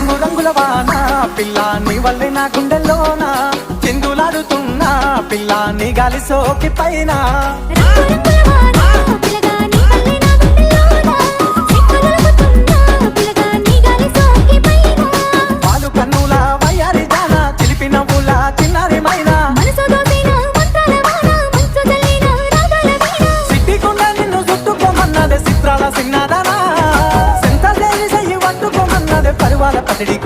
రంగు రంగుల వాన పిల్ల నీ వల్లే నా గుండెల్లోన చిందులాడుతున్నా పిల్ల నీ గాలి సోకి పైన పాలు కన్నుల వయ్యారి జాన చిలిపి నవ్వుల చిన్నారి మైనా సిట్టికుండా నిన్ను చుట్టుకోమన్నదే చిత్రాల సిన్నదానా సెంత చేసి పట్టుకోమన్నదే పరివాల పతిడి